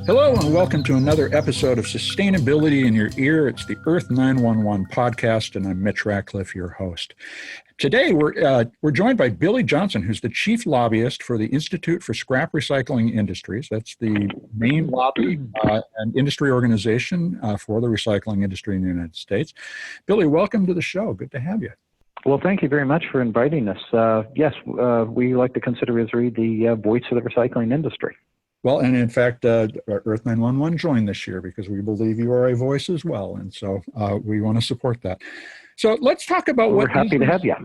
Hello and welcome to another episode of Sustainability in Your Ear. It's the Earth911 podcast, and I'm Mitch Ratcliffe, your host. Today, we're joined by Billy Johnson, who's the chief lobbyist for the Institute for Scrap Recycling Industries. That's the main lobby and industry organization for the recycling industry in the United States. Billy, welcome to the show. Good to have you. Well, thank you very much for inviting us. Yes, we like to consider ISRI the voice of the recycling industry. Well, and in fact, Earth911 joined this year because we believe you are a voice as well. And so we want to support that. So let's talk about We're happy to have you.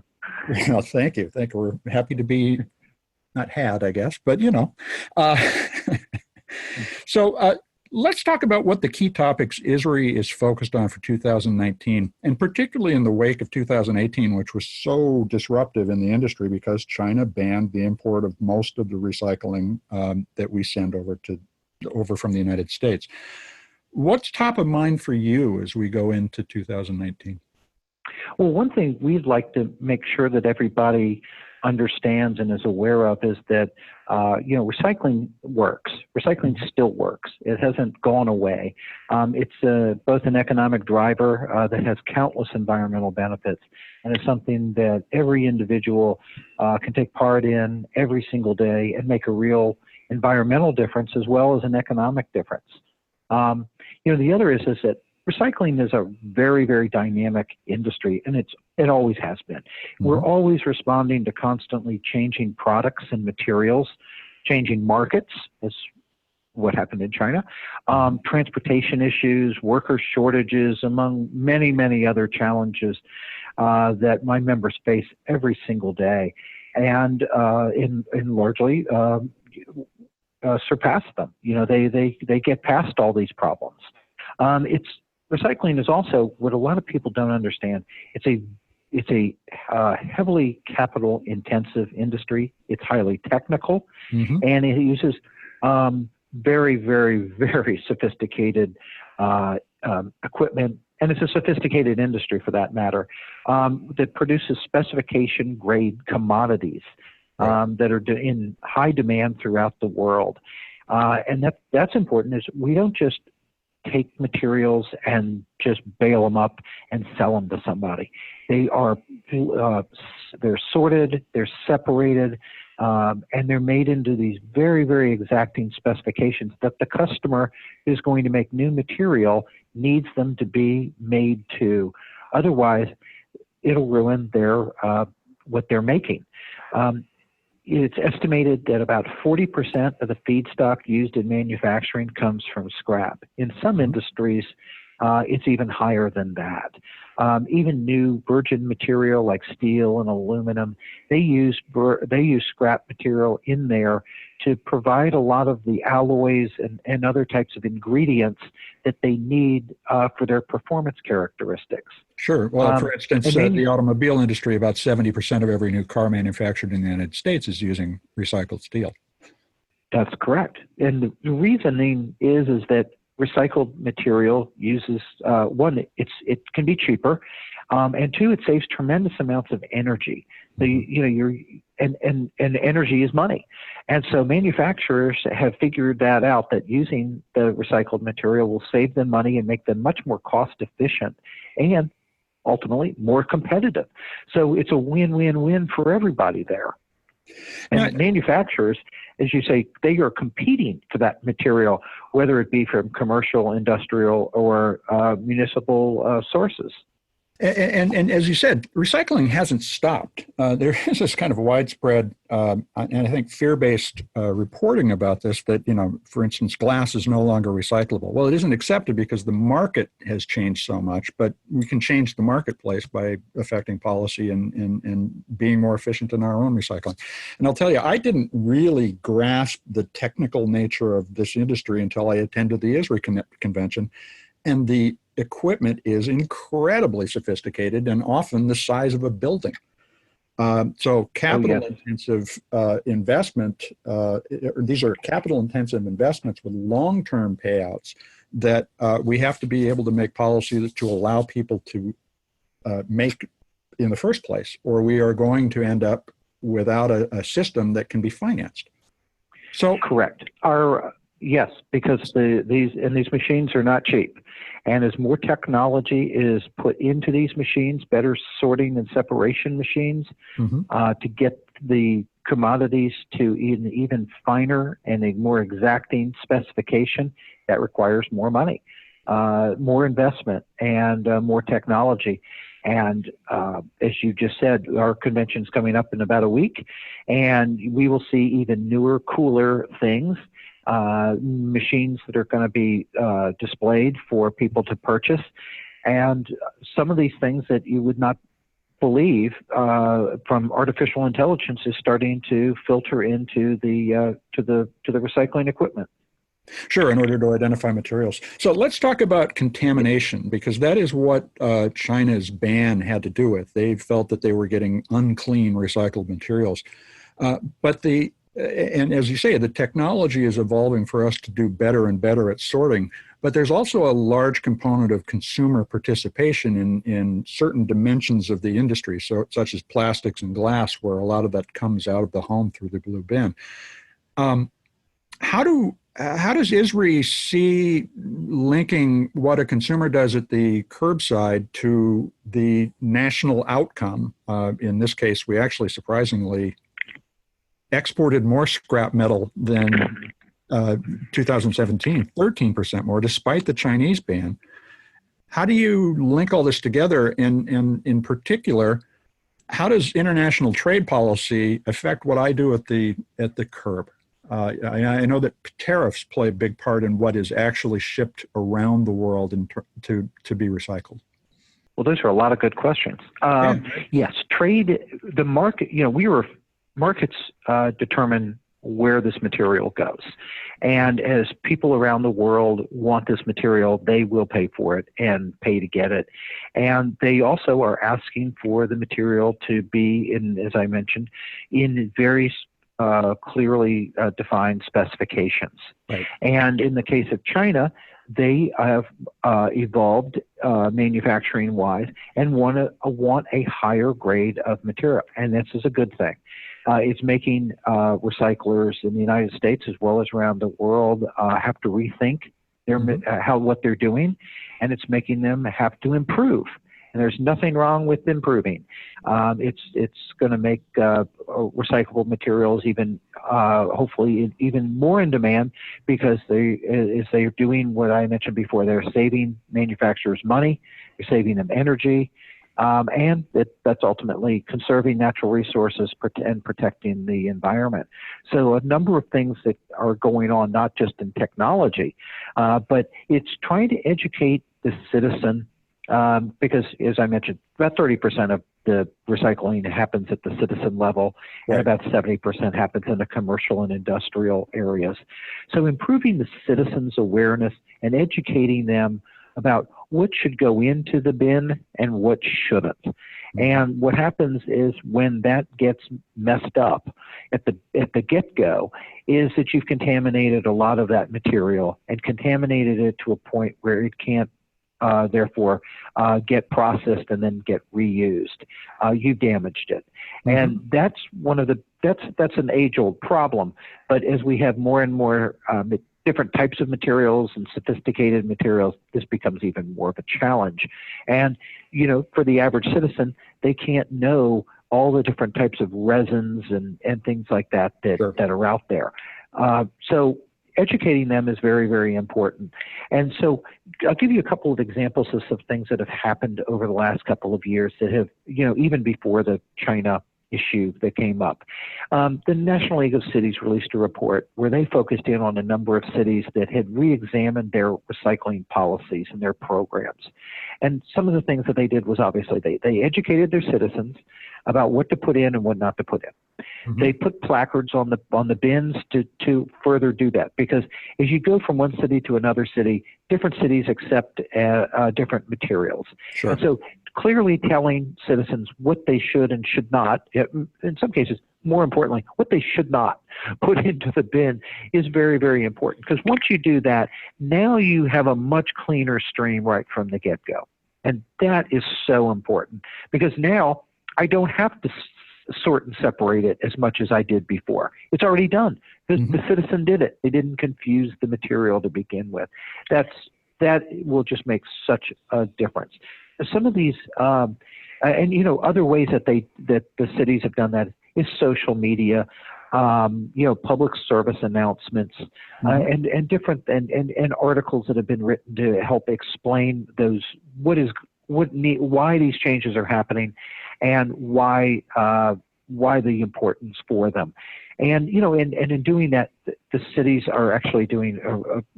Well, thank you. We're happy to be, not had, I guess, but you know. So let's talk about what the key topics ISRI is focused on for 2019, and particularly in the wake of 2018, which was so disruptive in the industry because China banned the import of most of the recycling that we send over from the United States. What's top of mind for you as we go into 2019? Well, one thing we'd like to make sure that everybody understands and is aware of is that, recycling works. Recycling still works. It hasn't gone away. It's both an economic driver that has countless environmental benefits, and it's something that every individual can take part in every single day and make a real environmental difference as well as an economic difference. The other is that recycling is a very, very dynamic industry, and it always has been. Mm-hmm. We're always responding to constantly changing products and materials, changing markets, as what happened in China, transportation issues, worker shortages, among many, many other challenges that my members face every single day, and in largely surpass them. They get past all these problems. Recycling is also what a lot of people don't understand. It's a heavily capital intensive industry. It's highly technical, and it uses very, very, very sophisticated equipment, and it's a sophisticated industry for that matter, that produces specification grade commodities that are in high demand throughout the world. And that's important. Is we don't just take materials and just bale them up and sell them to somebody. They're sorted, they're separated, and they're made into these very, very exacting specifications that the customer who's going to make new material needs them to be made to. Otherwise, it'll ruin what they're making. It's estimated that about 40% of the feedstock used in manufacturing comes from scrap. In some industries, it's even higher than that. Even new virgin material like steel and aluminum, they use scrap material in there to provide a lot of the alloys and other types of ingredients that they need for their performance characteristics. Sure. Well, for instance, the automobile industry, about 70% of every new car manufactured in the United States is using recycled steel. That's correct. And the reasoning is that recycled material uses, one, it can be cheaper, and two, it saves tremendous amounts of energy. And energy is money. And so manufacturers have figured that out, that using the recycled material will save them money and make them much more cost efficient and ultimately more competitive. So it's a win-win-win for everybody there. And manufacturers, as you say, they are competing for that material, whether it be from commercial, industrial, or municipal sources. And as you said, recycling hasn't stopped. There is this kind of widespread, and I think fear-based reporting about this that, for instance, glass is no longer recyclable. Well, it isn't accepted because the market has changed so much, but we can change the marketplace by affecting policy and being more efficient in our own recycling. And I'll tell you, I didn't really grasp the technical nature of this industry until I attended the ISRI convention, and the equipment is incredibly sophisticated and often the size of a building. So capital-intensive investment, these are capital-intensive investments with long-term payouts that we have to be able to make policy to allow people to make in the first place, or we are going to end up without a system that can be financed. So correct. Our Yes, because these machines are not cheap. And as more technology is put into these machines, better sorting and separation machines, to get the commodities to even finer and a more exacting specification, that requires more money, more investment, and more technology. And as you just said, our convention's coming up in about a week, and we will see even newer, cooler things, machines that are going to be displayed for people to purchase. And some of these things that you would not believe from artificial intelligence is starting to filter into the to the recycling equipment. Sure, in order to identify materials. So let's talk about contamination, because that is what China's ban had to do with. They felt that they were getting unclean recycled materials. And as you say, the technology is evolving for us to do better and better at sorting. But there's also a large component of consumer participation in certain dimensions of the industry, such as plastics and glass, where a lot of that comes out of the home through the blue bin. How does ISRI see linking what a consumer does at the curbside to the national outcome? In this case, we actually surprisingly exported more scrap metal than 2017, 13% more, despite the Chinese ban. How do you link all this together? And in particular, how does international trade policy affect what I do at the curb? I know that tariffs play a big part in what is actually shipped around the world to be recycled. Well, those are a lot of good questions. Yes, trade, the market, markets determine where this material goes. And as people around the world want this material, they will pay for it and pay to get it. And they also are asking for the material to be, as I mentioned, in very clearly defined specifications. Right. And in the case of China, they have evolved manufacturing-wise and want a higher grade of material, and this is a good thing. It's making recyclers in the United States as well as around the world have to rethink what they're doing, and it's making them have to improve. And there's nothing wrong with improving. It's going to make recyclable materials even, hopefully, even more in demand, because they're doing what I mentioned before. They're saving manufacturers money, they're saving them energy, and that's ultimately conserving natural resources and protecting the environment. So a number of things that are going on, not just in technology, but it's trying to educate the citizen. Because, as I mentioned, about 30% of the recycling happens at the citizen level, and about 70% happens in the commercial and industrial areas. So improving the citizens' awareness and educating them about what should go into the bin and what shouldn't. And what happens is when that gets messed up at the get-go is that you've contaminated a lot of that material and contaminated it to a point where it can't therefore get processed and then get reused. You've damaged it. And that's that's an age-old problem. But as we have more and more different types of materials and sophisticated materials, this becomes even more of a challenge. And, for the average citizen, they can't know all the different types of resins and things like that are out there. So educating them is very, very important. And so I'll give you a couple of examples of some things that have happened over the last couple of years that have, even before the China issue that came up. The National League of Cities released a report where they focused in on a number of cities that had re-examined their recycling policies and their programs. And some of the things that they did was obviously they educated their citizens about what to put in and what not to put in. They put placards on the bins to further do that, because as you go from one city to another city, different cities accept different materials. Sure. And so clearly telling citizens what they should and should not, in some cases, more importantly, what they should not put into the bin is very, very important. Because once you do that, now you have a much cleaner stream right from the get-go. And that is so important, because now I don't have to sort and separate it as much as I did before. It's already done. The citizen did it. They didn't confuse the material to begin with. That will just make such a difference. Some of these, and other ways that the cities have done that is social media, public service announcements, and different and articles that have been written to help explain why these changes are happening, and why the importance for them. And in doing that, the cities are actually doing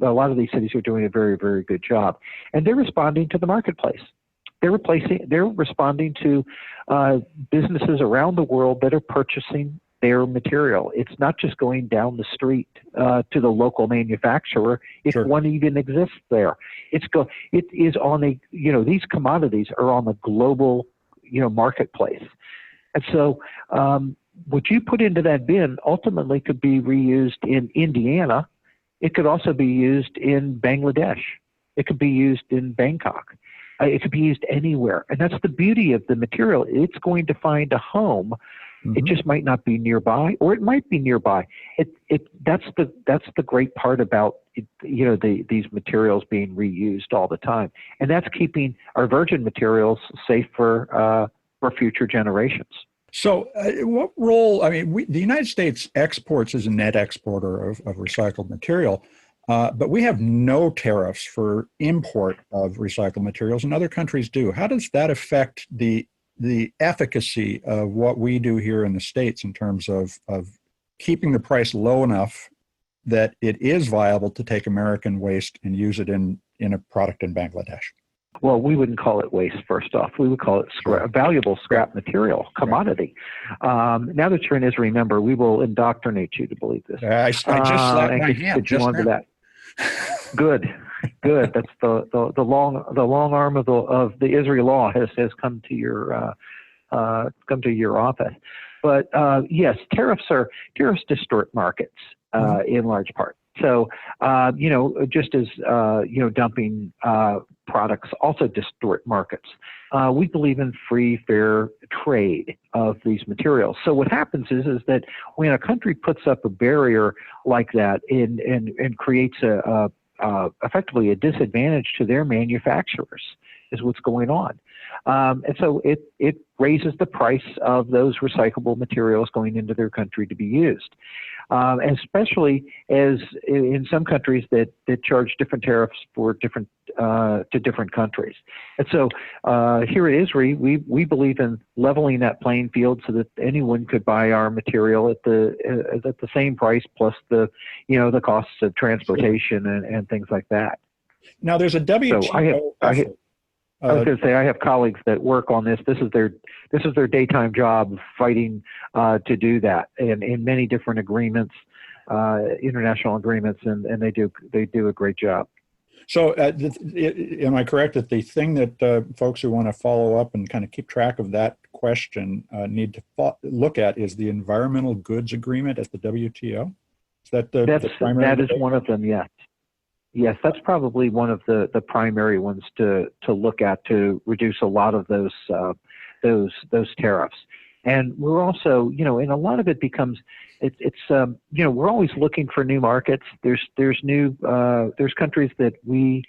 a lot of these cities are doing a very, very good job, and they're responding to the marketplace. They're responding to businesses around the world that are purchasing their material. It's not just going down the street to the local manufacturer, if one even exists there. It is on these commodities are on the global marketplace, and so what you put into that bin ultimately could be reused in Indiana. It could also be used in Bangladesh. It could be used in Bangkok. It could be used anywhere, and that's the beauty of the material. It's going to find a home. It just might not be nearby, or it might be nearby. That's the great part about these materials being reused all the time, and that's keeping our virgin materials safe for future generations. So, what role? I mean, the United States exports as a net exporter of recycled material. But we have no tariffs for import of recycled materials, and other countries do. How does that affect the efficacy of what we do here in the States in terms of keeping the price low enough that it is viable to take American waste and use it in a product in Bangladesh? Well, we wouldn't call it waste, first off. We would call it valuable scrap material, commodity. Now that you're an ISRI member, we will indoctrinate you to believe this. I just slapped my hand just now. That. Good. That's the long arm of the ISRI law has come to your office. But yes, tariffs distort markets in large part. So just as dumping products also distort markets. We believe in free, fair trade of these materials. So what happens is that when a country puts up a barrier like that and creates effectively a disadvantage to their manufacturers, is what's going on. And so it raises the price of those recyclable materials going into their country to be used. And especially as in some countries that charge different tariffs for different to different countries. And so here at ISRI, we believe in leveling that playing field so that anyone could buy our material at the same price plus the costs of transportation and things like that. Now there's a WTO effort. I was going to say I have colleagues that work on this. This is their daytime job, fighting to do that, and in many different agreements, international agreements, and they do a great job. So, am I correct that the thing that folks who want to follow up and kind of keep track of that question need to look at is the environmental goods agreement at the WTO? Is that the primary? That is one of them. Yes. Yes, that's probably one of the primary ones to look at to reduce a lot of those tariffs. And we're also, and a lot of it becomes, we're always looking for new markets. There's countries that the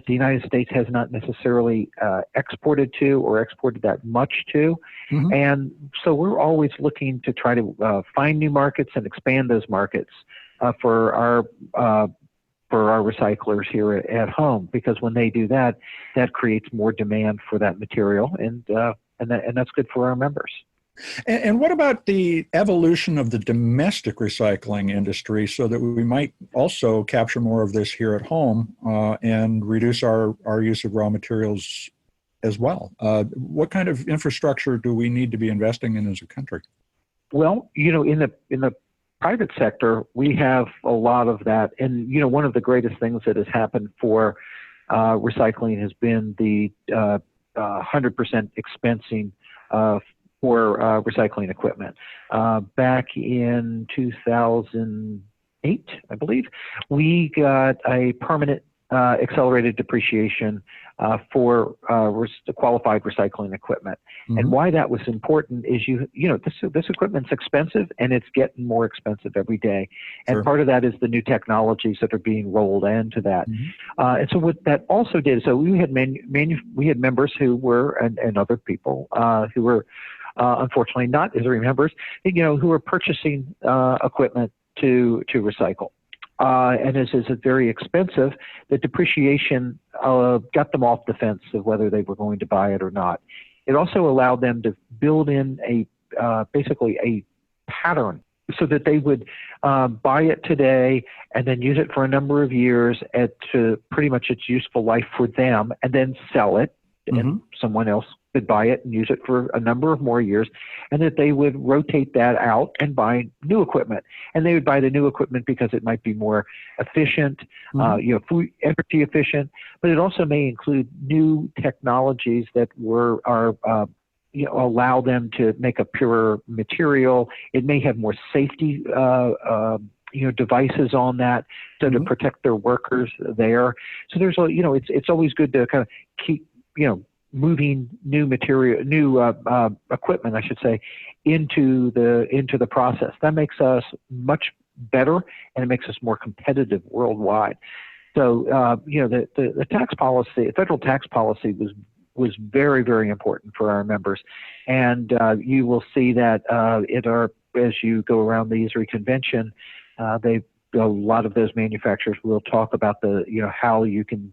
United States has not necessarily exported to or exported that much to. Mm-hmm. And so we're always looking to try to find new markets and expand those markets for our recyclers here at home, because when they do that, that creates more demand for that material, and that's good for our members. And what about the evolution of the domestic recycling industry so that we might also capture more of this here at home and reduce our use of raw materials as well? What kind of infrastructure do we need to be investing in as a country? Well, in the private sector, we have a lot of that. And, one of the greatest things that has happened for recycling has been the 100% expensing for recycling equipment. Back in 2008, I believe, we got a permanent accelerated depreciation for qualified recycling equipment. Mm-hmm. And why that was important is this equipment's expensive, and it's getting more expensive every day. And Sure. part of that is the new technologies that are being rolled into that. Mm-hmm. And so what that also did, so we had we had members who were and other people who were unfortunately not ISRI members, who were purchasing equipment to recycle. And as is very expensive, the depreciation got them off the fence of whether they were going to buy it or not. It also allowed them to build in basically a pattern so that they would buy it today and then use it for a number of years to pretty much its useful life for them, and then sell it, Mm-hmm. and someone else could buy it and use it for a number of more years, and that they would rotate that out and buy new equipment. And they would buy the new equipment because it might be more efficient, Mm-hmm. food, energy efficient, but it also may include new technologies that allow them to make a purer material. It may have more safety devices on that so to Mm-hmm. protect their workers there. So there's it's always good to kind of keep moving new material, new equipment, I should say, into the process. That makes us much better, and it makes us more competitive worldwide. So the tax policy, federal tax policy, was very, very important for our members, and you will see that as you go around the ISRI convention, a lot of those manufacturers will talk about how you can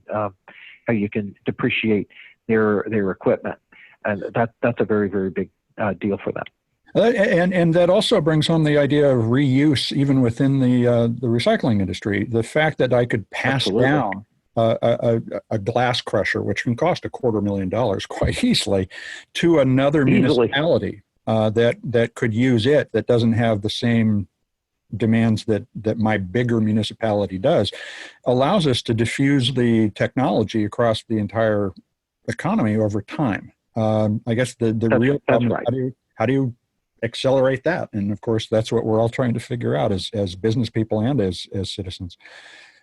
depreciate their equipment, and that's a very, very big deal for them. And that also brings home the idea of reuse, even within the recycling industry. The fact that I could pass Absolutely. down a glass crusher, which can cost $250,000 quite easily, to another municipality that could use it, that doesn't have the same demands that my bigger municipality does, allows us to diffuse the technology across the entire economy over time. I guess the real problem is how do you accelerate that? And of course, that's what we're all trying to figure out as business people and as citizens.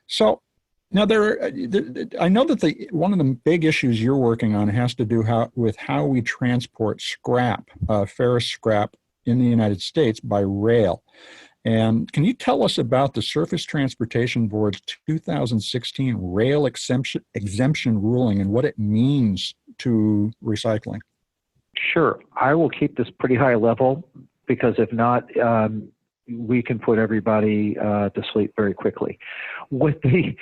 So now I know that one of the big issues you're working on has to do with how we transport scrap, ferrous scrap in the United States by rail. And can you tell us about the Surface Transportation Board's 2016 rail exemption ruling and what it means to recycling? Sure. I will keep this pretty high level, because if not, we can put everybody to sleep very quickly. To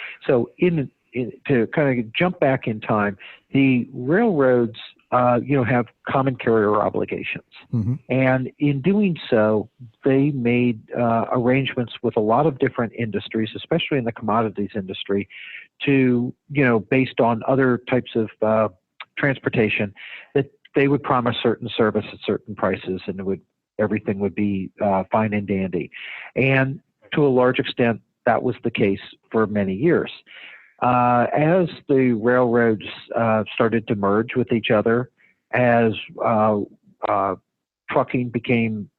kind of jump back in time, the railroads have common carrier obligations. Mm-hmm. And in doing so, they made arrangements with a lot of different industries, especially in the commodities industry, to, based on other types of transportation, that they would promise certain service at certain prices, and everything would be fine and dandy. And to a large extent, that was the case for many years. As the railroads started to merge with each other, as trucking became,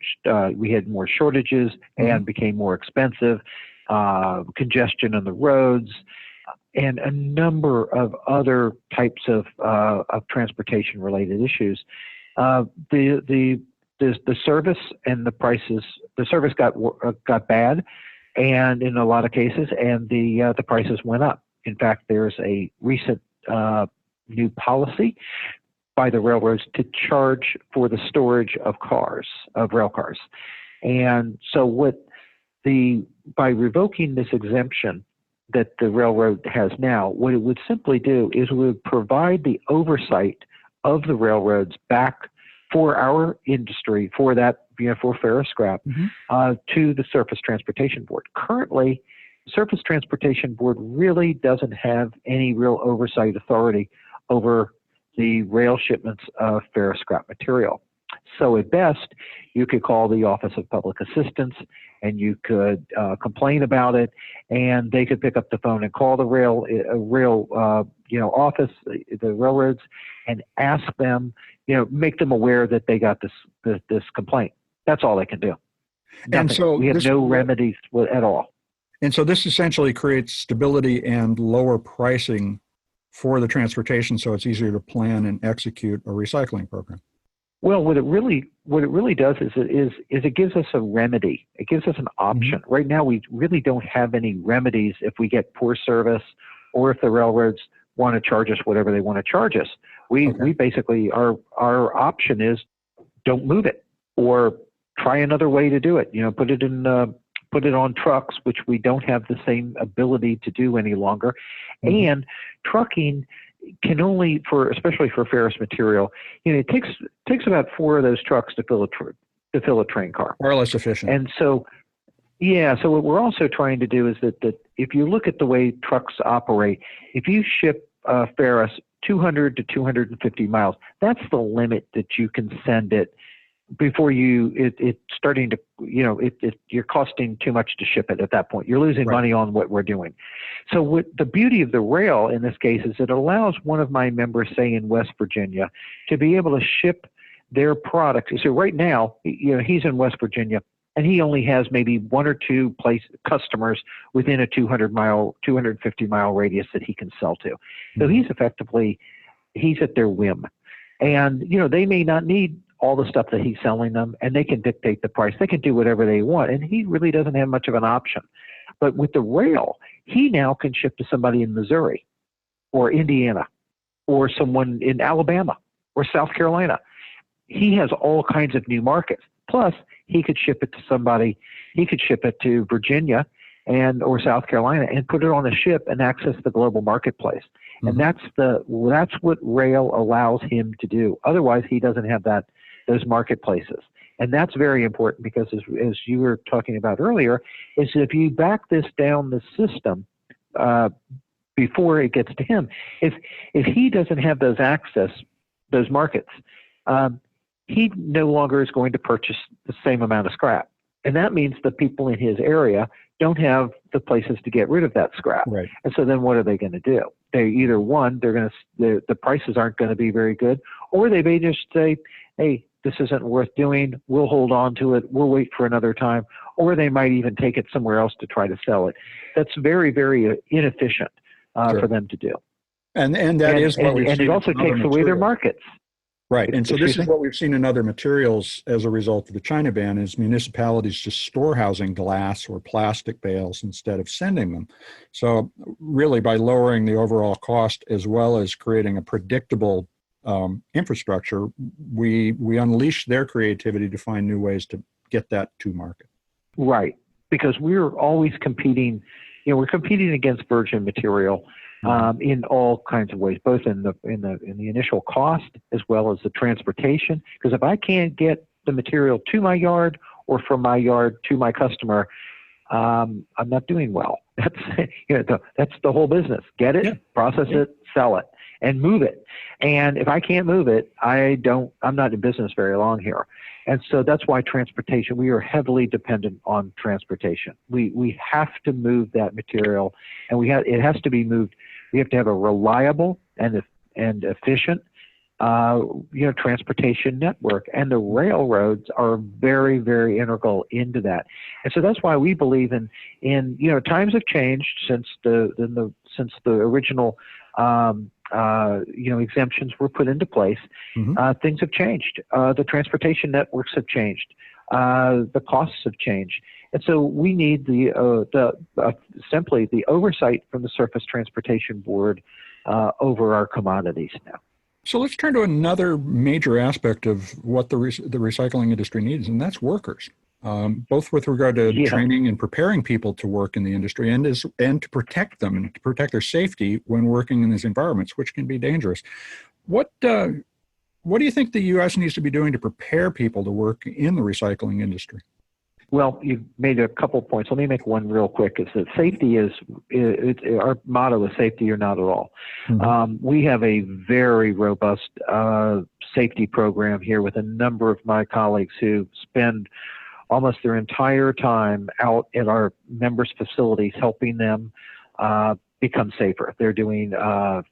we had more shortages and became more expensive, congestion on the roads, and a number of other types of transportation-related issues. The service and the prices, the service got bad, and in a lot of cases, and the prices went up. In fact, there's a recent new policy by the railroads to charge for the storage of rail cars. And so by revoking this exemption that the railroad has now, what it would simply do is it would provide the oversight of the railroads back for our industry, for that, for ferrous scrap, to the Surface Transportation Board. Currently, the Surface Transportation Board really doesn't have any real oversight authority over the rail shipments of ferrous scrap material. So at best, you could call the Office of Public Assistance and you could complain about it, and they could pick up the phone and call the rail office, the railroads, and ask them, make them aware that they got this complaint. That's all they can do. Nothing. And so we have no remedies at all. And so this essentially creates stability and lower pricing for the transportation, so it's easier to plan and execute a recycling program. Well, what it really does is it gives us a remedy. It gives us an option. Mm-hmm. Right now, we really don't have any remedies if we get poor service, or if the railroads want to charge us whatever they want to charge us. We basically, our option is don't move it, or try another way to do it. Put it on trucks, which we don't have the same ability to do any longer. Mm-hmm. And trucking can only, especially for ferrous material, it takes about 4 of those trucks to fill a train car. Far less efficient. And so, so what we're also trying to do is that if you look at the way trucks operate, if you ship ferrous 200 to 250 miles, that's the limit that you can send it before it's starting to, you're costing too much to ship it at that point. You're losing money on what we're doing. So what the beauty of the rail in this case is it allows one of my members, say in West Virginia, to be able to ship their products. So right now, he's in West Virginia, and he only has maybe 1 or 2 customers within a 250 mile radius that he can sell to. So he's at their whim. And, they may not need all the stuff that he's selling them, and they can dictate the price. They can do whatever they want, and he really doesn't have much of an option. But with the rail, he now can ship to somebody in Missouri or Indiana or someone in Alabama or South Carolina. He has all kinds of new markets. Plus, he could ship it to somebody. He could ship it to Virginia or South Carolina and put it on a ship and access the global marketplace. Mm-hmm. And that's what rail allows him to do. Otherwise, he doesn't have those marketplaces. And that's very important because as you were talking about earlier, is if you back this down the system before it gets to him, if he doesn't have those markets, he no longer is going to purchase the same amount of scrap. And that means the people in his area don't have the places to get rid of that scrap. Right. And so then what are they going to do? They either the prices aren't going to be very good, or they may just say, hey, this isn't worth doing. We'll hold on to it. We'll wait for another time. Or they might even take it somewhere else to try to sell it. That's very, very inefficient for them to do. And that is what we've seen. And it also takes away their markets. Right. And so this is what we've seen in other materials as a result of the China ban, is municipalities just storehousing glass or plastic bales instead of sending them. So really, by lowering the overall cost as well as creating a predictable infrastructure, we unleash their creativity to find new ways to get that to market. Right. Because we're always competing, we're competing against virgin material. In all kinds of ways, both in the initial cost as well as the transportation. Because if I can't get the material to my yard or from my yard to my customer, I'm not doing well. That's the whole business. Get it, process it, sell it, and move it. And if I can't move it, I'm not in business very long here. And so that's why transportation, we are heavily dependent on transportation. We have to move that material, and it has to be moved. We have to have a reliable and efficient, transportation network, and the railroads are very, very integral into that. And so that's why we believe in times have changed since the original exemptions were put into place. Mm-hmm. Things have changed. The transportation networks have changed. The costs have changed. And so we need simply the oversight from the Surface Transportation Board over our commodities now. So let's turn to another major aspect of what the recycling industry needs, and that's workers, both with regard to training and preparing people to work in the industry and to protect them and to protect their safety when working in these environments, which can be dangerous. What do you think the U.S. needs to be doing to prepare people to work in the recycling industry? Well, you've made a couple points. Let me make one real quick. Is that safety our motto is safety or not at all. Mm-hmm. We have a very robust safety program here with a number of my colleagues who spend almost their entire time out at our members' facilities helping them become safer. They're doing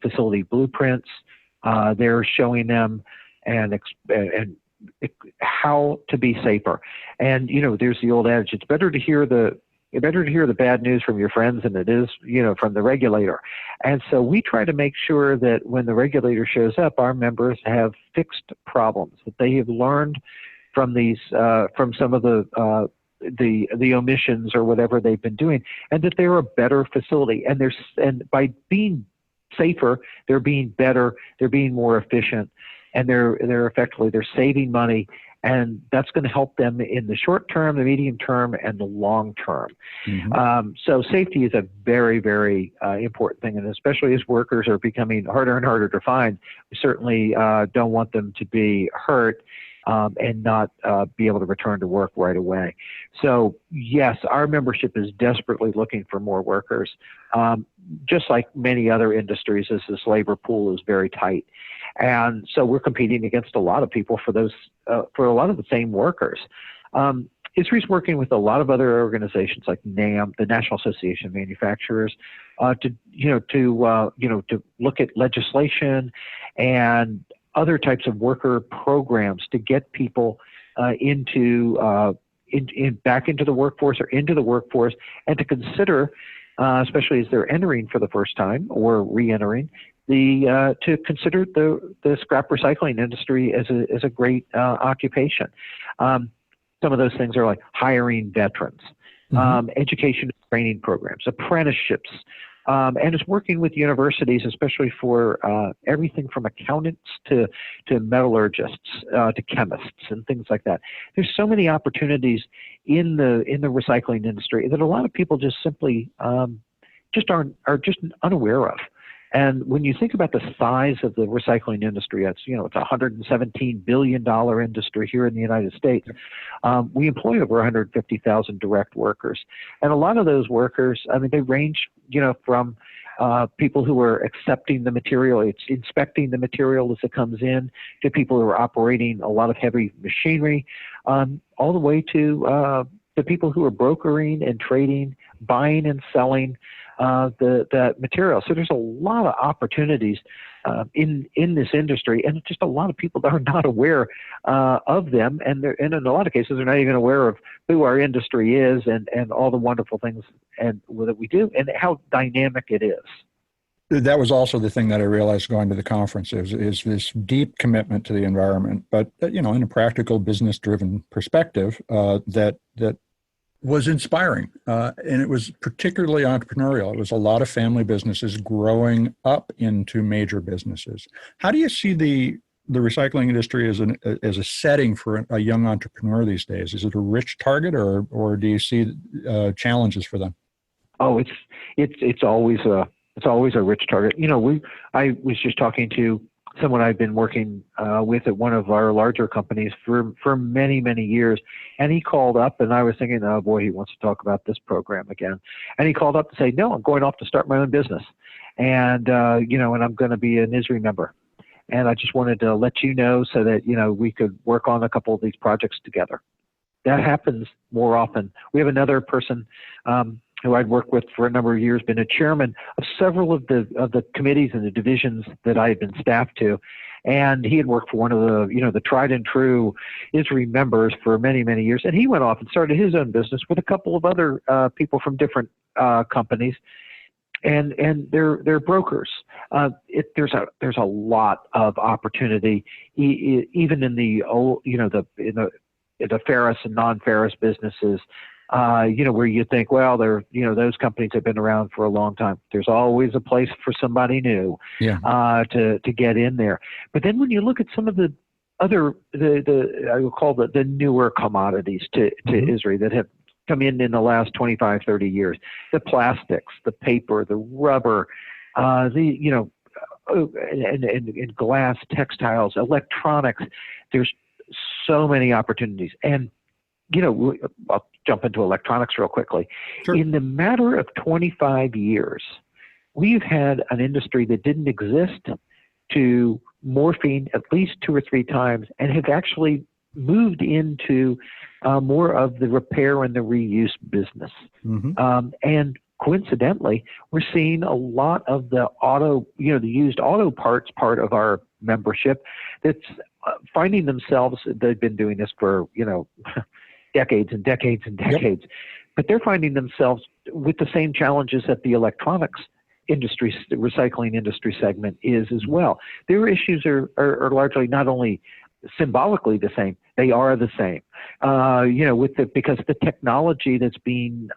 facility blueprints. They're showing them and how to be safer. And there's the old adage: it's better to hear the better to hear the bad news from your friends than it is, from the regulator. And so we try to make sure that when the regulator shows up, our members have fixed problems, that they have learned from these, from some of the omissions or whatever they've been doing, and that they're a better facility. And by being safer, they're being better, they're being more efficient, and they're effectively saving money. And that's going to help them in the short term, the medium term, and the long term. Mm-hmm. So safety is a very, very important thing. And especially as workers are becoming harder and harder to find, we certainly don't want them to be hurt and not be able to return to work right away. So yes, our membership is desperately looking for more workers. Just like many other industries, as this labor pool is very tight. And so we're competing against a lot of people for those, for a lot of the same workers. ISRI is working with a lot of other organizations like NAM, the National Association of Manufacturers, to look at legislation and other types of worker programs to get people back into the workforce or into the workforce, and to consider, especially as they're entering for the first time or re-entering, to consider the scrap recycling industry as a great occupation. Some of those things are like hiring veterans, mm-hmm. Education and training programs, apprenticeships, and it's working with universities, especially for everything from accountants to metallurgists to chemists and things like that. There's so many opportunities in the recycling industry that a lot of people just simply are just unaware of. And when you think about the size of the recycling industry, it's a $117 billion industry here in the United States. We employ over 150,000 direct workers. And a lot of those workers, they range, from people who are accepting the material, it's inspecting the material as it comes in, to people who are operating a lot of heavy machinery, all the way to the people who are brokering and trading, buying and selling the material. So there's a lot of opportunities in this industry, and just a lot of people that are not aware of them, and in a lot of cases they're not even aware of who our industry is and all the wonderful things that we do and how dynamic it is. That was also the thing that I realized going to the conference is this deep commitment to the environment, but in a practical, business-driven perspective that was inspiring, and it was particularly entrepreneurial. It was a lot of family businesses growing up into major businesses. How do you see the recycling industry as a setting for a young entrepreneur these days? Is it a rich target, or do you see challenges for them? Oh, it's always a rich target. I was just talking to someone I've been working with at one of our larger companies for many, many years. And he called up, and I was thinking, oh boy, he wants to talk about this program again. And he called up to say, no, I'm going off to start my own business. And, and I'm going to be an ISRI member. And I just wanted to let you know so that, we could work on a couple of these projects together. That happens more often. We have another person, who I'd worked with for a number of years, been a chairman of several of the committees and the divisions that I had been staffed to. And he had worked for one of the tried and true ISRI members for many, many years. And he went off and started his own business with a couple of other people from different companies. And they're brokers. There's a lot of opportunity, even in the old, the ferrous and non-ferrous businesses. Where you think, well, those companies have been around for a long time. There's always a place for somebody new, to get in there. But then when you look at some of the other, I would call the newer commodities to mm-hmm. ISRI that have come in the last 25, 30 years, the plastics, the paper, the rubber, and glass, textiles, electronics, there's so many opportunities. And I'll jump into electronics real quickly. Sure. In the matter of 25 years, we've had an industry that didn't exist to morphing at least 2 or 3 times, and have actually moved into more of the repair and the reuse business. Mm-hmm. And coincidentally, we're seeing a lot of the the used auto parts part of our membership that's finding themselves, they've been doing this for, decades and decades and decades. Yep. but they're finding themselves with the same challenges that the electronics industry, the recycling industry segment is as well. Their issues are largely not only symbolically the same, they are the same. Because the technology that's being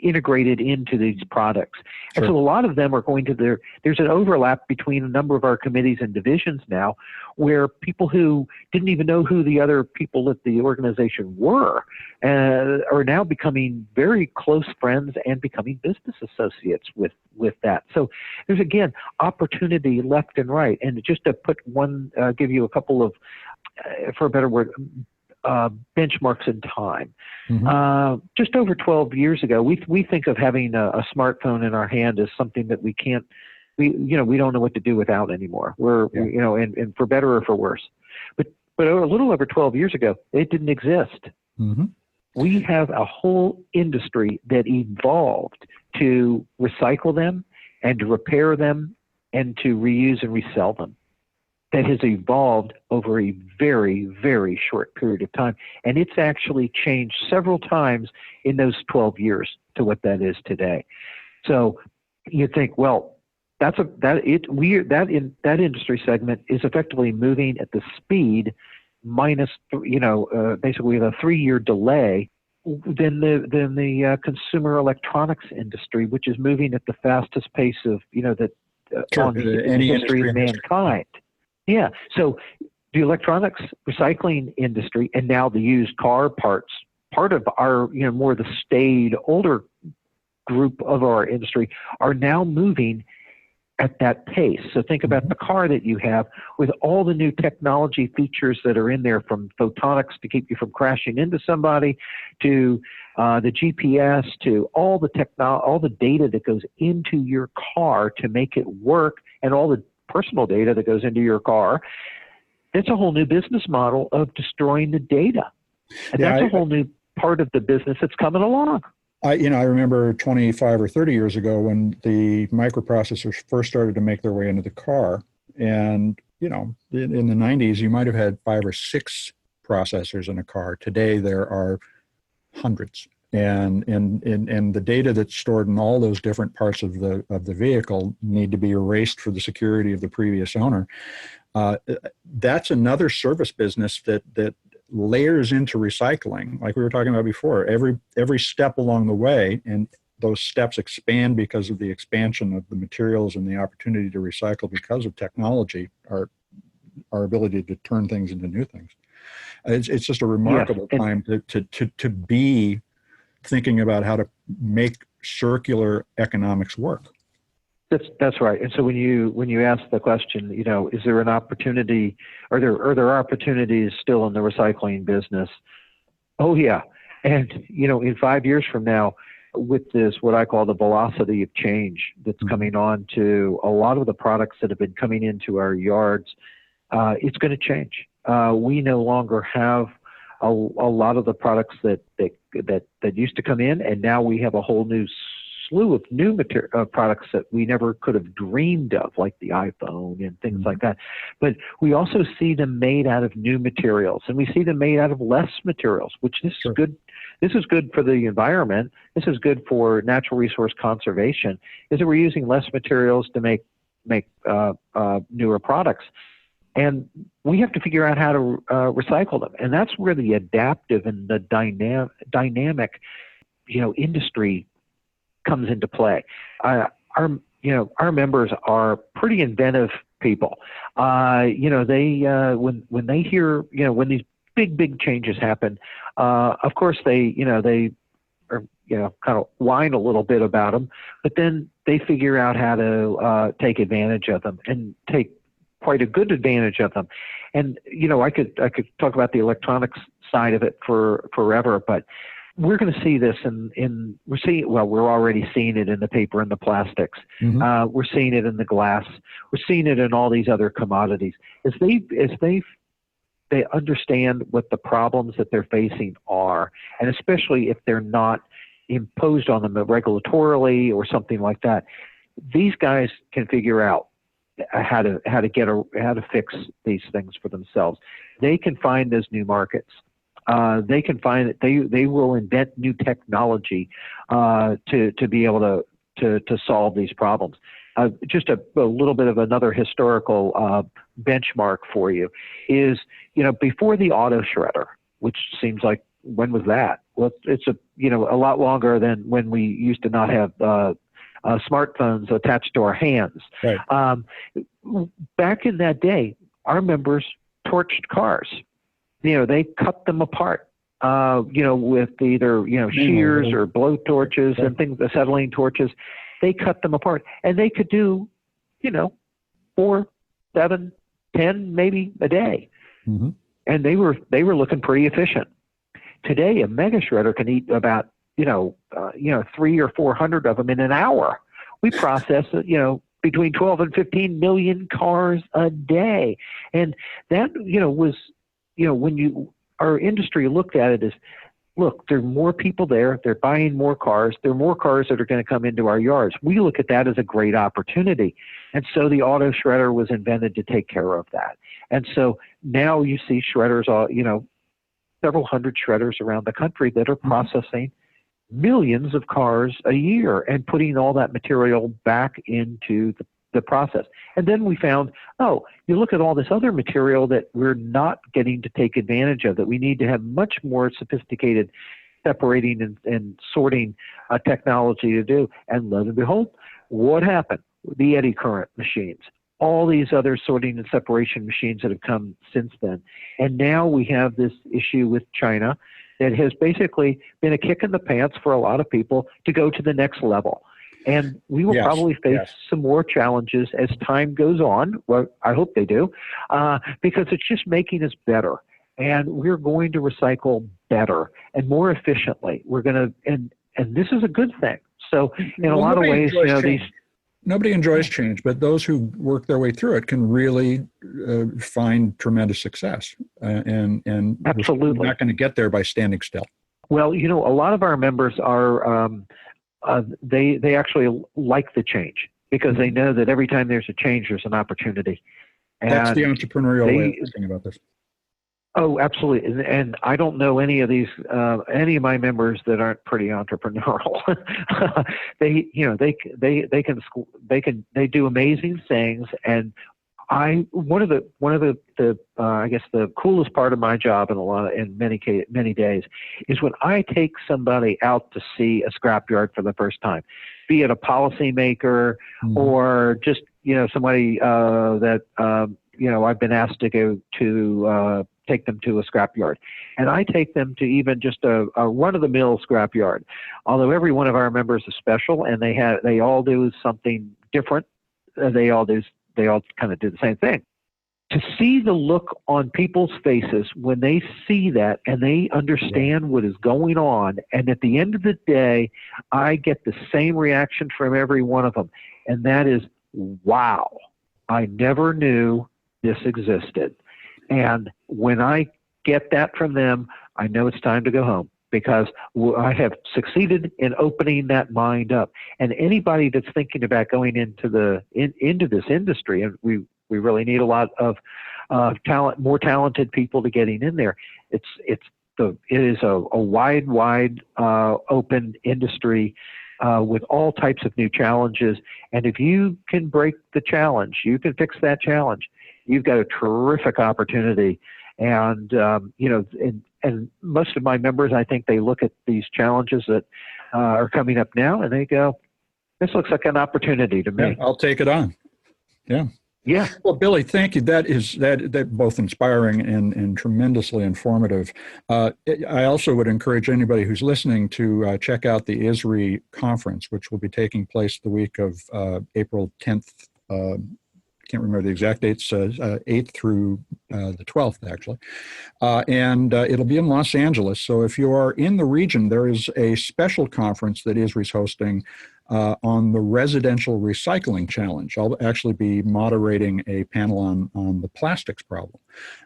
integrated into these products. Sure. And so a lot of them are going to there's an overlap between a number of our committees and divisions now, where people who didn't even know who the other people at the organization were are now becoming very close friends and becoming business associates with that. So there's, again, opportunity left and right. And just to give you a couple of, for a better word, benchmarks in time. Mm-hmm. Just over 12 years ago, we think of having a smartphone in our hand as something that we don't know what to do without anymore. And for better or for worse. But a little over 12 years ago, it didn't exist. Mm-hmm. We have a whole industry that evolved to recycle them and to repair them and to reuse and resell them. That has evolved over a very, very short period of time. And it's actually changed several times in those 12 years to what that is today. So you think, well, that industry segment is effectively moving at the speed minus, basically with a 3-year delay than the consumer electronics industry, which is moving at the fastest pace of, in the history of mankind. Yeah. So the electronics recycling industry and now the used car parts, part of our, more the staid, older group of our industry are now moving at that pace. So think about the car that you have with all the new technology features that are in there, from photonics to keep you from crashing into somebody, to the GPS, to all the data that goes into your car to make it work, and all the personal data that goes into your car. That's a whole new business model of destroying the data. And that's a whole new part of the business that's coming along. I remember 25 or 30 years ago when the microprocessors first started to make their way into the car. And, in the 90s, you might have had 5 or 6 processors in a car. Today, there are hundreds. And the data that's stored in all those different parts of the vehicle need to be erased for the security of the previous owner. That's another service business that layers into recycling, like we were talking about before. Every step along the way, and those steps expand because of the expansion of the materials and the opportunity to recycle because of technology, our ability to turn things into new things. It's just a remarkable time to be thinking about how to make circular economics work. That's right. And so when you ask the question, is there an opportunity? Are there opportunities still in the recycling business? Oh yeah. And in 5 years from now, with this, what I call the velocity of change that's coming on to a lot of the products that have been coming into our yards, it's going to change. We no longer have a lot of the products that used to come in, and now we have a whole new slew of new products that we never could have dreamed of, like the iPhone and things like that. But we also see them made out of new materials, and we see them made out of less materials, which is good. This is good for the environment. This is good for natural resource conservation, is that we're using less materials to make newer products. And we have to figure out how to recycle them. And that's where the adaptive and the dynamic, industry comes into play. Our members are pretty inventive people. They when they hear, when these big changes happen, of course they are, kind of whine a little bit about them, but then they figure out how to take advantage of them and take quite a good advantage of them. And, I could talk about the electronics side of it forever, but we're going to see this we're already seeing it in the paper and the plastics. We're seeing it in the glass. We're seeing it in all these other commodities. As they understand what the problems that they're facing are, and especially if they're not imposed on them regulatorily or something like that, these guys can figure out how to fix these things for themselves. They can find those new markets. they can find that they will invent new technology to be able to solve these problems. Just a little bit of another historical benchmark for you is, before the auto shredder, which seems like, when was that? Well, it's a lot longer than when we used to not have smartphones attached to our hands. Right. Back in that day, our members torched cars. They cut them apart, with either, shears or blow torches and things, acetylene torches. They cut them apart, and they could do, 4, 7, 10, maybe a day. Mm-hmm. And they were looking pretty efficient. Today, a mega shredder can eat about, 300 or 400 of them in an hour. We process, between 12 and 15 million cars a day. And that, was, when our industry looked at it as, look, there are more people there. They're buying more cars. There are more cars that are going to come into our yards. We look at that as a great opportunity. And so the auto shredder was invented to take care of that. And so now you see shredders, several hundred shredders around the country that are processing millions of cars a year and putting all that material back into the process. And then we found, you look at all this other material that we're not getting to take advantage of, that we need to have much more sophisticated separating and sorting technology to do. And lo and behold, what happened? The eddy current machines, all these other sorting and separation machines that have come since then. And now we have this issue with China that has basically been a kick in the pants for a lot of people to go to the next level. And we will probably face some more challenges as time goes on. Well, I hope they do, because it's just making us better. And we're going to recycle better and more efficiently. We're going to, and this is a good thing. So in a lot of ways, nobody enjoys change, but those who work their way through it can really find tremendous success. And absolutely, we're not going to get there by standing still. Well, a lot of our members are, they actually like the change because they know that every time there's a change, there's an opportunity. And that's the entrepreneurial way of thinking about this. Oh, absolutely. And I don't know any of my members that aren't pretty entrepreneurial. They do amazing things. And one of the I guess the coolest part of my job in many days is when I take somebody out to see a scrapyard for the first time, be it a policymaker or just somebody that I've been asked to go to take them to a scrapyard, and I take them to even just a run-of-the-mill scrapyard. Although every one of our members is special, and they all do something different. They all kind of do the same thing. To see the look on people's faces when they see that and they understand what is going on, and at the end of the day, I get the same reaction from every one of them, and that is, wow, I never knew this existed. And when I get that from them, I know it's time to go home because I have succeeded in opening that mind up. And anybody that's thinking about going into this industry, and we really need a lot of talent, more talented people to getting in there. It is a wide open industry with all types of new challenges. And if you can break the challenge, you can fix that challenge, you've got a terrific opportunity. And, and most of my members, I think they look at these challenges that are coming up now and they go, this looks like an opportunity to me. Yeah, I'll take it on. Yeah. Yeah. Well, Billy, thank you. That both inspiring and tremendously informative. I also would encourage anybody who's listening to check out the ISRI conference, which will be taking place the week of April 10th. Can't remember the exact dates, 8th through the 12th, actually. And it'll be in Los Angeles. So if you are in the region, there is a special conference that ISRI is hosting on the residential recycling challenge. I'll actually be moderating a panel on the plastics problem.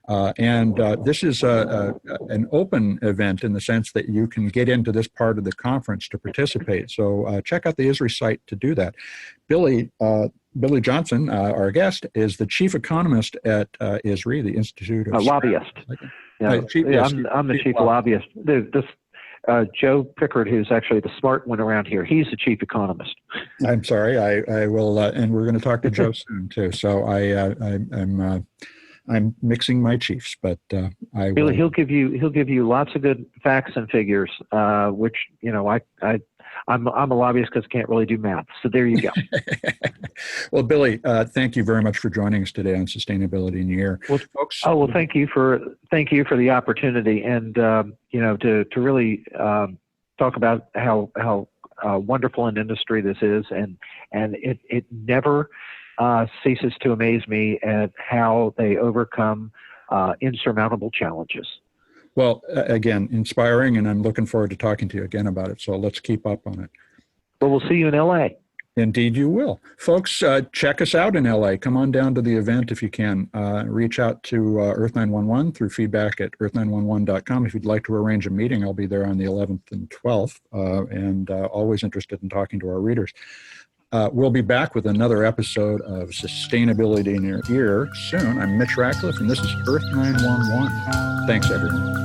And this is an open event in the sense that you can get into this part of the conference to participate. So check out the ISRI site to do that. Billy Johnson, our guest, is the chief economist at ISRI, the Institute of Lobbyist. I'm the chief lobbyist. Joe Pickard, who's actually the smart one around here, he's the chief economist. I'm sorry. I will, and we're going to talk to Joe soon too. So I'm mixing my chiefs, but I will. He'll give you lots of good facts and figures, which I'm a lobbyist because I can't really do math. So there you go. Well, Billy, thank you very much for joining us today on Sustainability in the Air. Well, folks. Oh well, thank you for the opportunity, and to really talk about how wonderful an industry this is, and it never ceases to amaze me at how they overcome insurmountable challenges. Well, again, inspiring, and I'm looking forward to talking to you again about it. So let's keep up on it. Well, we'll see you in LA. Indeed, you will. Folks, check us out in LA. Come on down to the event if you can. Reach out to Earth911 through feedback@earth911.com. If you'd like to arrange a meeting, I'll be there on the 11th and 12th, and always interested in talking to our readers. We'll be back with another episode of Sustainability in Your Ear soon. I'm Mitch Ratcliffe, and this is Earth911. Thanks, everyone.